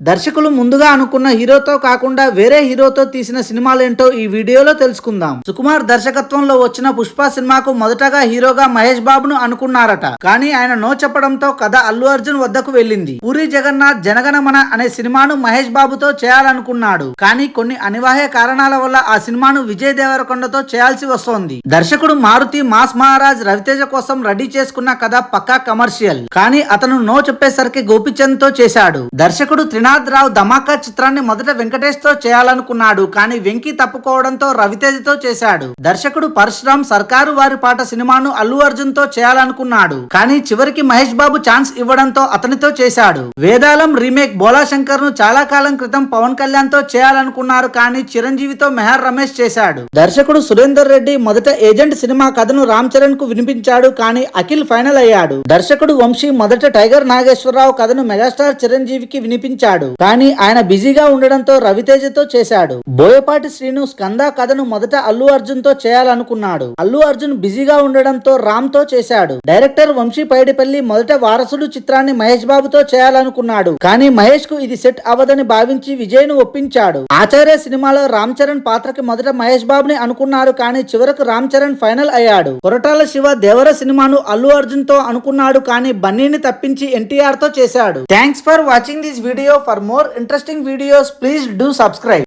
దర్శకులు ముందుగా అనుకున్న హీరోతో కాకుండా వేరే హీరోతో తీసిన సినిమాలేంటో ఈ వీడియోలో తెలుసుకుందాం. సుకుమార్ దర్శకత్వంలో వచ్చిన పుష్ప సినిమాకు మొదటగా హీరోగా మహేష్ బాబును అనుకున్నారట. కానీ ఆయన నో చెప్పడంతో కథ అల్లు అర్జున్ వద్దకు వెళ్ళింది. పూరి జగన్నాథ్ జనగణమన అనే సినిమాను మహేష్ బాబుతో చేయాలనుకున్నాడు. కానీ కొన్ని అనివార్య కారణాల వల్ల ఆ సినిమాను విజయ్ దేవరకొండతో చేయాల్సి వస్తోంది. దర్శకుడు మారుతి మాస్ మహారాజ్ రవితేజ కోసం రెడీ చేసుకున్న కథ పక్కా కమర్షియల్. కానీ అతను నో చెప్పేసరికి గోపిచంద్ తో చేశాడు. దర్శకుడు త్రినాథ్ రావు ధమాకా చిత్రాన్ని మొదట వెంకటేష్ తో చేయాలనుకున్నాడు. కానీ వెంకీ తప్పుకోవడంతో రవితేజతో చేశాడు. దర్శకుడు పరశురామ్ సర్కారు వారి పాట సినిమాను అల్లు అర్జున్ తో చేయాలనుకున్నాడు. కానీ చివరికి మహేష్ బాబు ఛాన్స్ ఇవ్వడంతో అతనితో చేశాడు. వేదాలం రీమేక్ బోలా శంకర్ ను చాలా కాలం క్రితం పవన్ కళ్యాణ్ తో చేయాలనుకున్నారు. కానీ చిరంజీవితో మెహర్ రమేష్ చేశాడు. దర్శకుడు సురేందర్ రెడ్డి మొదట ఏజెంట్ సినిమా కథను రామ్ చరణ్ కు వినిపించాడు. కానీ అఖిల్ ఫైనల్ అయ్యాడు. దర్శకుడు వంశీ మొదట టైగర్ నాగేశ్వరరావు కథను మెగాస్టార్ చిరంజీవికి వినిపించాడు. కానీ ఆయన బిజీగా ఉండడంతో రవితేజతో చేశాడు. బోయపాటి శ్రీను స్కంద కథను మొదట అల్లు అర్జున్ తో చేయాలనుకున్నాడు. అల్లు అర్జున్ బిజీగా ఉండడంతో రామ్ తో చేశాడు. డైరెక్టర్ వంశీ పైడిపల్లి మొదట వారసుడు చిత్రాన్ని మహేష్ బాబుతో చేయాలనుకున్నాడు. కానీ మహేష్ కు ఇది సెట్ అవ్వదని భావించి విజయ్ ను ఒప్పించాడు. ఆచార్య సినిమాలో రామ్ చరణ్ పాత్రకి మొదట మహేష్ బాబుని అనుకున్నారు. కానీ చివరకు రామ్ చరణ్ ఫైనల్ అయ్యాడు. కొరటాల శివ దేవర సినిమాను అల్లు అర్జున్ తో అనుకున్నాడు. కానీ బన్నీని తప్పించి ఎన్టీఆర్ తో చేశాడు. Thanks for watching this video. For more interesting videos, please do subscribe.